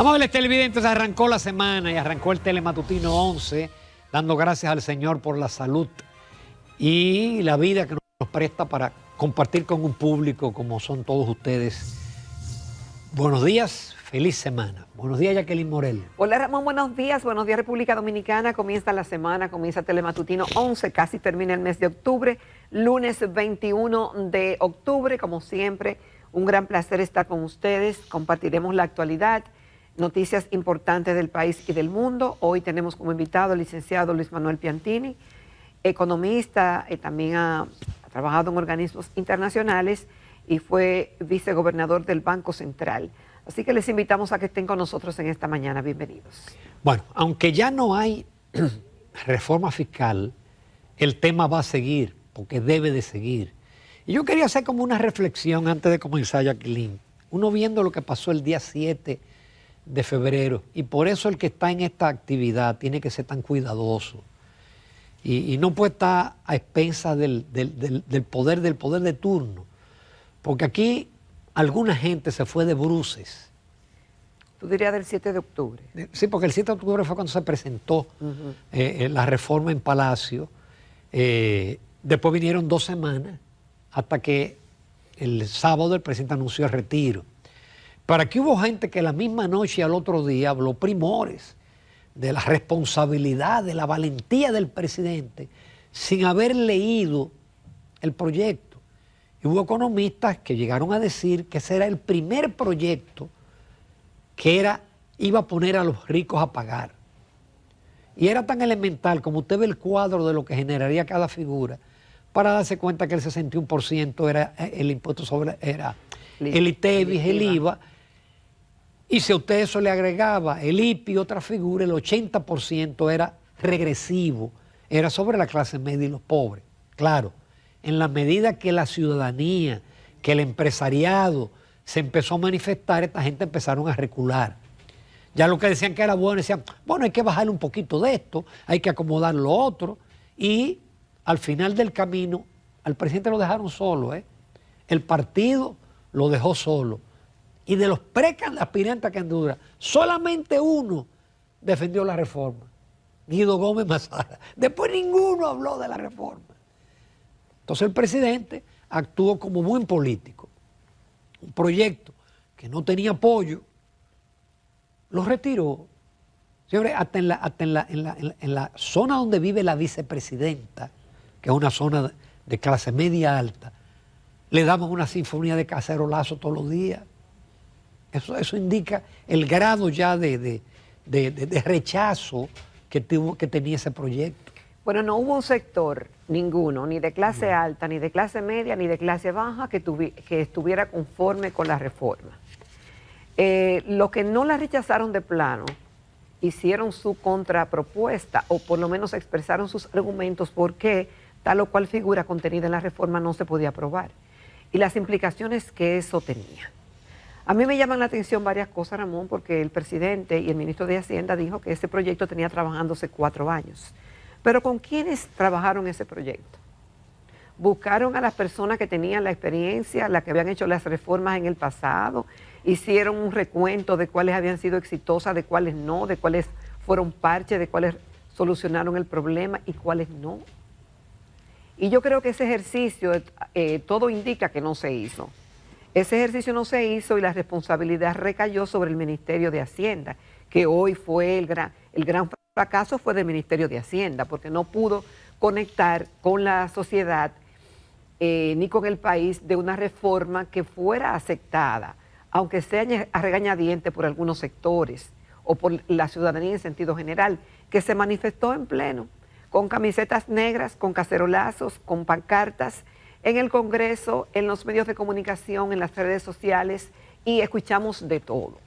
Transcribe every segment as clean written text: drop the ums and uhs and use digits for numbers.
Amables televidentes, arrancó la semana y arrancó el Telematutino 11, dando gracias al Señor por la salud y la vida que nos presta para compartir con un público como son todos ustedes. Buenos días, feliz semana. Buenos días, Jacqueline Morel. Hola Ramón, buenos días República Dominicana. Comienza la semana, comienza Telematutino 11, casi termina el mes de octubre, lunes 21 de octubre, como siempre, un gran placer estar con ustedes. Compartiremos la actualidad, noticias importantes del país y del mundo. Hoy tenemos como invitado al licenciado Luis Manuel Piantini, economista, también ha trabajado en organismos internacionales y fue vicegobernador del Banco Central. Así que les invitamos a que estén con nosotros en esta mañana. Bienvenidos. Bueno, aunque ya no hay reforma fiscal, el tema va a seguir, porque debe de seguir. Y yo quería hacer como una reflexión antes de comenzar, Jacqueline. Uno viendo lo que pasó el día 7 de febrero, y por eso el que está en esta actividad tiene que ser tan cuidadoso. Y no puede estar a expensas del poder de turno. Porque aquí alguna gente se fue de bruces. Tú dirías del 7 de octubre. Sí, porque el 7 de octubre fue cuando se presentó la reforma en Palacio. Después vinieron 2 semanas hasta que el sábado el presidente anunció el retiro. Pero aquí hubo gente que la misma noche y al otro día habló primores de la responsabilidad, de la valentía del presidente, sin haber leído el proyecto. Y hubo economistas que llegaron a decir que ese era el primer proyecto que iba a poner a los ricos a pagar. Y era tan elemental como usted ve el cuadro de lo que generaría cada figura, para darse cuenta que el 61% era el impuesto sobre, era el ITEVIS, el IVA, y si a usted eso le agregaba el IPI, otra figura, el 80% era regresivo, era sobre la clase media y los pobres. Claro, en la medida que la ciudadanía, que el empresariado se empezó a manifestar, esta gente empezaron a recular. Ya lo que decían que era bueno, decían, bueno, hay que bajarle un poquito de esto, hay que acomodar lo otro, y al final del camino, al presidente lo dejaron solo, el partido lo dejó solo. Y de los aspirantes a candidatura, solamente uno defendió la reforma, Guido Gómez Mazara. Después ninguno habló de la reforma. Entonces el presidente actuó como buen político. Un proyecto que no tenía apoyo, lo retiró. Señores, hasta en la zona donde vive la vicepresidenta, que es una zona de clase media alta, le damos una sinfonía de cacerolazo todos los días. Eso indica el grado ya de rechazo que tenía ese proyecto. Bueno, no hubo un sector, ninguno, ni de clase alta, ni de clase media, ni de clase baja, que estuviera conforme con la reforma. Los que no la rechazaron de plano hicieron su contrapropuesta, o por lo menos expresaron sus argumentos por qué tal o cual figura contenida en la reforma no se podía aprobar, y las implicaciones que eso tenía. A mí me llaman la atención varias cosas, Ramón, porque el presidente y el ministro de Hacienda dijo que ese proyecto tenía trabajándose 4 años. Pero ¿con quiénes trabajaron ese proyecto? Buscaron a las personas que tenían la experiencia, las que habían hecho las reformas en el pasado, hicieron un recuento de cuáles habían sido exitosas, de cuáles no, de cuáles fueron parches, de cuáles solucionaron el problema y cuáles no. Y yo creo que ese ejercicio, todo indica que no se hizo. Ese ejercicio no se hizo y la responsabilidad recayó sobre el Ministerio de Hacienda, que hoy fue el gran fracaso fue del Ministerio de Hacienda, porque no pudo conectar con la sociedad ni con el país de una reforma que fuera aceptada, aunque sea a regañadientes por algunos sectores o por la ciudadanía en sentido general, que se manifestó en pleno, con camisetas negras, con cacerolazos, con pancartas, en el Congreso, en los medios de comunicación, en las redes sociales, y escuchamos de todo.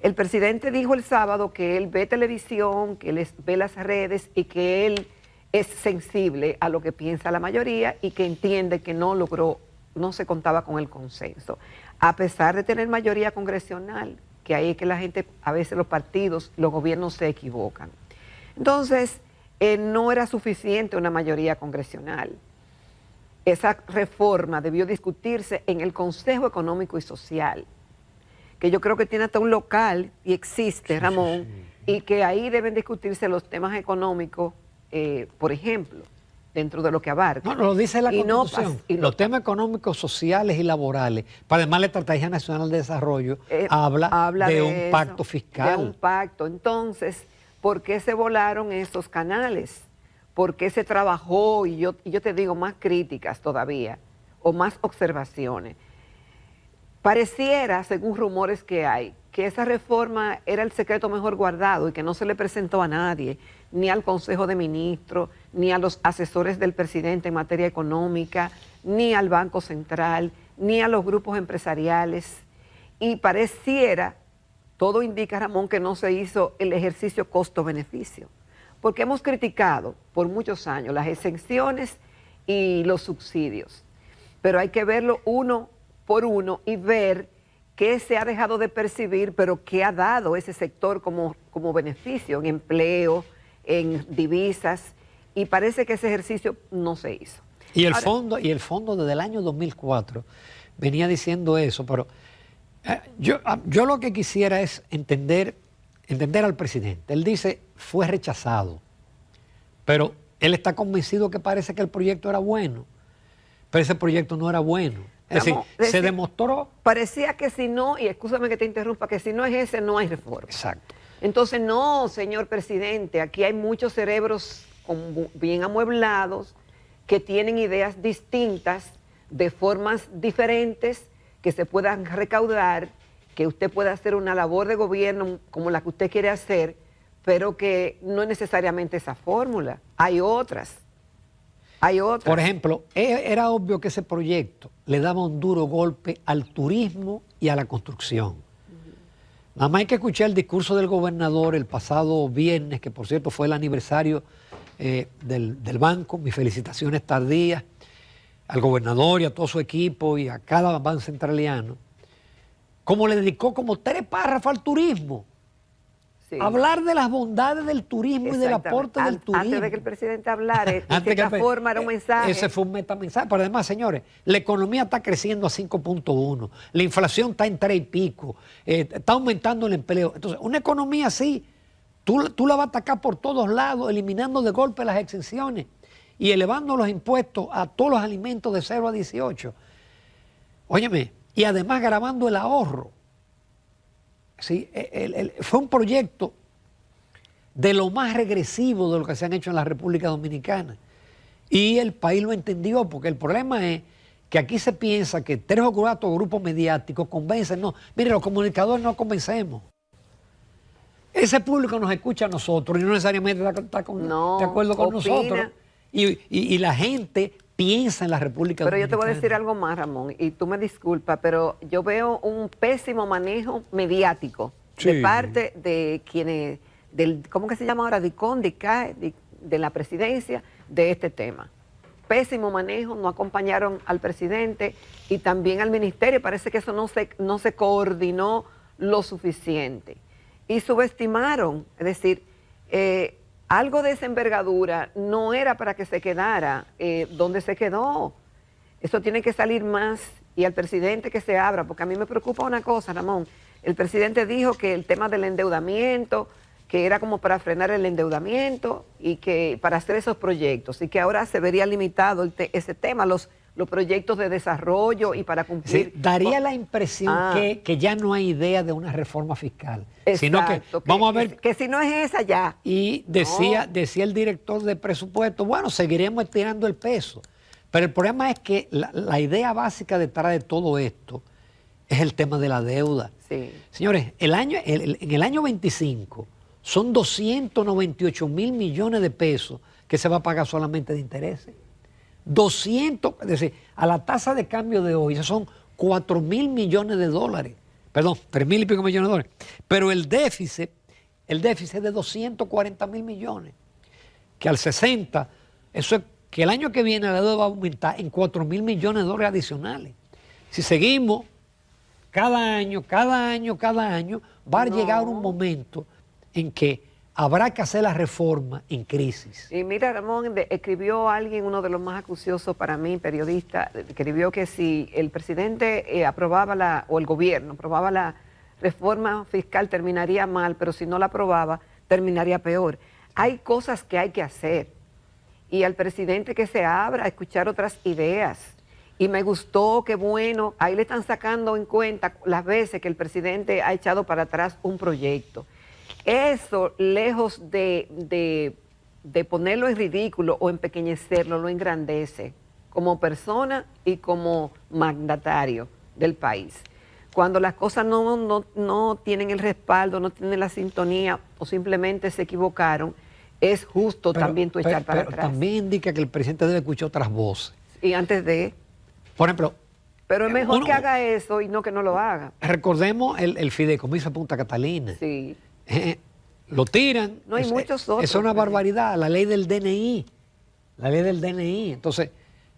El presidente dijo el sábado que él ve televisión, que él ve las redes y que él es sensible a lo que piensa la mayoría y que entiende que no se contaba con el consenso. A pesar de tener mayoría congresional, que ahí es que la gente, a veces los partidos, los gobiernos se equivocan. Entonces, no era suficiente una mayoría congresional. Esa reforma debió discutirse en el Consejo Económico y Social, que yo creo que tiene hasta un local y existe, Ramón, y que ahí deben discutirse los temas económicos, por ejemplo, dentro de lo que abarca. No, lo dice la Y no Constitución. pas- y Los temas económicos, sociales y laborales. Para además la Estrategia Nacional de Desarrollo habla de un eso, pacto fiscal. De un pacto. Entonces, ¿por qué se volaron esos canales? ¿Por qué se trabajó? Y yo te digo más críticas todavía, o más observaciones. Pareciera, según rumores que hay, que esa reforma era el secreto mejor guardado y que no se le presentó a nadie, ni al Consejo de Ministros, ni a los asesores del presidente en materia económica, ni al Banco Central, ni a los grupos empresariales. Y pareciera, todo indica, Ramón, que no se hizo el ejercicio costo-beneficio, porque hemos criticado por muchos años las exenciones y los subsidios, pero hay que verlo uno por uno y ver qué se ha dejado de percibir, pero qué ha dado ese sector como beneficio en empleo, en divisas, y parece que ese ejercicio no se hizo. Y el fondo desde el año 2004 venía diciendo eso, pero yo lo que quisiera es entender al presidente. Él dice, fue rechazado, pero él está convencido que parece que el proyecto era bueno, pero ese proyecto no era bueno. Es decir, se demostró... Parecía que si no, y escúchame que te interrumpa, que si no es ese, no hay reforma. Exacto. Entonces, no, señor presidente, aquí hay muchos cerebros bien amueblados que tienen ideas distintas, de formas diferentes, que se puedan recaudar, que usted pueda hacer una labor de gobierno como la que usted quiere hacer, pero que no es necesariamente esa fórmula. Hay otras. Por ejemplo, era obvio que ese proyecto le daba un duro golpe al turismo y a la construcción. Nada más hay que escuchar el discurso del gobernador el pasado viernes, que por cierto fue el aniversario del banco. Mis felicitaciones tardías al gobernador y a todo su equipo y a cada banco centraliano. Como le dedicó como 3 párrafos al turismo. Sí. Hablar de las bondades del turismo y del aporte del turismo. Antes de que el presidente hablara, de cierta forma era un mensaje. Ese fue un metamensaje. Pero además, señores, la economía está creciendo a 5.1, la inflación está en 3 y pico, está aumentando el empleo. Entonces, una economía así, tú la vas a atacar por todos lados, eliminando de golpe las exenciones y elevando los impuestos a todos los alimentos de 0 a 18. Óyeme, y además grabando el ahorro. Sí, fue un proyecto de lo más regresivo de lo que se han hecho en la República Dominicana. Y el país lo entendió, porque el problema es que aquí se piensa que 3 o 4 grupos mediáticos convencen. No, mire, los comunicadores no convencemos. Ese público nos escucha a nosotros y no necesariamente está de acuerdo con nosotros. Y la gente piensa en la República Dominicana. Pero yo te voy a decir algo más, Ramón, y tú me disculpas, pero yo veo un pésimo manejo mediático de parte de quienes, ¿cómo que se llama ahora? De la presidencia de este tema. Pésimo manejo, no acompañaron al presidente y también al ministerio. Parece que eso no se coordinó lo suficiente. Y subestimaron, es decir, algo de esa envergadura no era para que se quedara donde se quedó. Eso tiene que salir más y al presidente que se abra, porque a mí me preocupa una cosa, Ramón. El presidente dijo que el tema del endeudamiento, que era como para frenar el endeudamiento y que para hacer esos proyectos, y que ahora se vería limitado ese tema, los proyectos de desarrollo y para cumplir... Sí, daría la impresión que ya no hay idea de una reforma fiscal. Exacto, sino que vamos a ver... Que si no es esa ya. Y decía el director de presupuesto, bueno, seguiremos estirando el peso. Pero el problema es que la idea básica detrás de todo esto es el tema de la deuda. Sí. Señores, en el año 25 son 298 mil millones de pesos que se va a pagar solamente de intereses. 200, es decir, a la tasa de cambio de hoy, esos son 4 mil millones de dólares. Perdón, 3 mil y pico millones de dólares. Pero el déficit es de 240 mil millones. Que al 60, eso es que el año que viene la deuda va a aumentar en 4 mil millones de dólares adicionales. Si seguimos cada año, va a llegar un momento en que habrá que hacer la reforma en crisis. Y mira, Ramón, escribió alguien, uno de los más acuciosos para mí, periodista, escribió que si el presidente aprobaba o el gobierno aprobaba la reforma fiscal terminaría mal, pero si no la aprobaba, terminaría peor. Hay cosas que hay que hacer y al presidente que se abra a escuchar otras ideas. Y me gustó, qué bueno, ahí le están sacando en cuenta las veces que el presidente ha echado para atrás un proyecto. Eso, lejos de ponerlo en ridículo o empequeñecerlo, lo engrandece como persona y como mandatario del país. Cuando las cosas no tienen el respaldo, no tienen la sintonía o simplemente se equivocaron, es justo también tú echar para pero atrás. también indica que el presidente debe escuchar otras voces. Y antes de... Por ejemplo... Pero es mejor que haga eso y no que no lo haga. Recordemos el fideicomiso de Punta Catalina. Sí. Lo tiran. No hay muchos otros. Es una barbaridad. La ley del DNI. La ley del DNI. Entonces,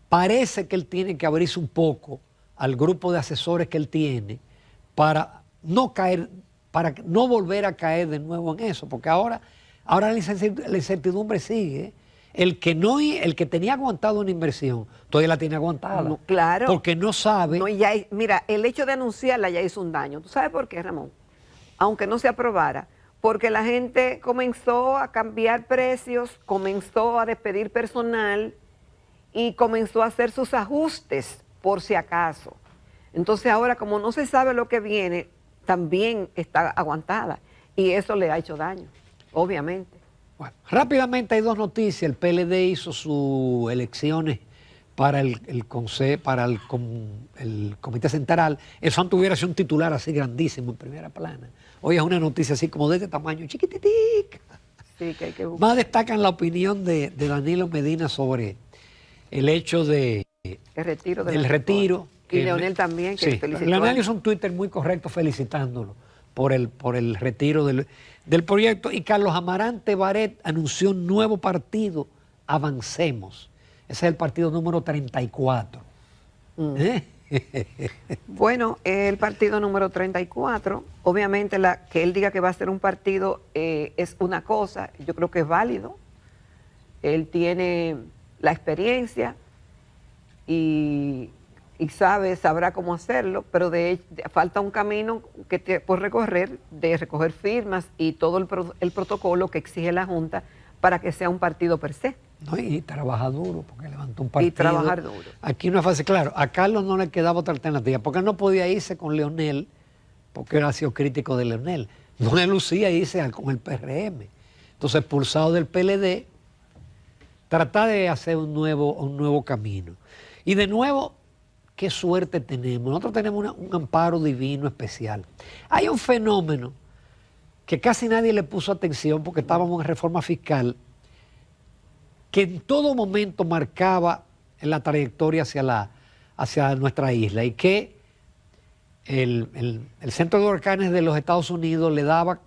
parece que él tiene que abrirse un poco al grupo de asesores que él tiene para no caer, para no volver a caer de nuevo en eso, porque ahora la incertidumbre sigue. El que tenía aguantado una inversión, todavía la tiene aguantada. No, claro. Porque no sabe. No, mira, el hecho de anunciarla ya hizo un daño. ¿Tú sabes por qué, Ramón? Aunque no se aprobara, porque la gente comenzó a cambiar precios, comenzó a despedir personal y comenzó a hacer sus ajustes por si acaso. Entonces ahora, como no se sabe lo que viene, también está aguantada y eso le ha hecho daño, obviamente. Bueno, rápidamente hay dos noticias. El PLD hizo sus elecciones para el Comité Central. Eso antes hubiera sido un titular así grandísimo en primera plana. Hoy es una noticia así como de este tamaño, chiquititica. Sí, que hay que buscar. Más destacan la opinión de Danilo Medina sobre el hecho del retiro. Y Leonel también, que sí, felicitó. Leonel hizo un Twitter muy correcto felicitándolo por el retiro del proyecto. Y Carlos Amarante Baret anunció un nuevo partido, Avancemos. Ese es el partido número 34. Bueno, el partido número 34, obviamente que él diga que va a ser un partido es una cosa, yo creo que es válido. Él tiene la experiencia y sabrá cómo hacerlo, pero falta un camino por recorrer, de recoger firmas y todo el protocolo que exige la Junta para que sea un partido per se. No, y trabaja duro, porque levantó un partido. Y trabajar duro. Aquí no es fácil. Claro, a Carlos no le quedaba otra alternativa, porque él no podía irse con Leonel, porque él ha sido crítico de Leonel. No le lucía irse con el PRM. Entonces, expulsado del PLD, tratar de hacer un nuevo camino. Y de nuevo, qué suerte tenemos. Nosotros tenemos un amparo divino especial. Hay un fenómeno que casi nadie le puso atención porque estábamos en reforma fiscal, que en todo momento marcaba la trayectoria hacia nuestra isla y que el Centro de Huracanes de los Estados Unidos le daba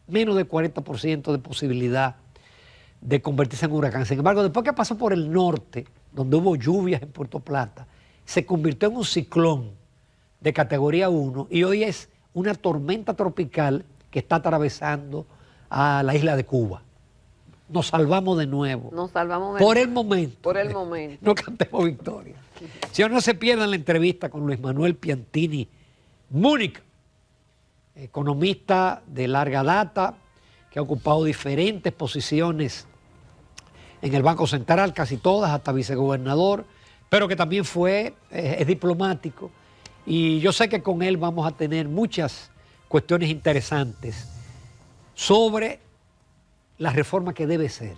menos de 40% de posibilidad de convertirse en huracán. Sin embargo, después que pasó por el norte, donde hubo lluvias en Puerto Plata, se convirtió en un ciclón de categoría 1 y hoy es una tormenta tropical que está atravesando a la isla de Cuba. Nos salvamos de nuevo. Nos salvamos por el momento. Por el momento. No cantemos victoria. Si no se pierdan la entrevista con Luis Manuel Piantini Múnich, economista de larga data, que ha ocupado diferentes posiciones en el Banco Central, casi todas, hasta vicegobernador, pero que también es diplomático. Y yo sé que con él vamos a tener muchas cuestiones interesantes sobre la reforma que debe ser.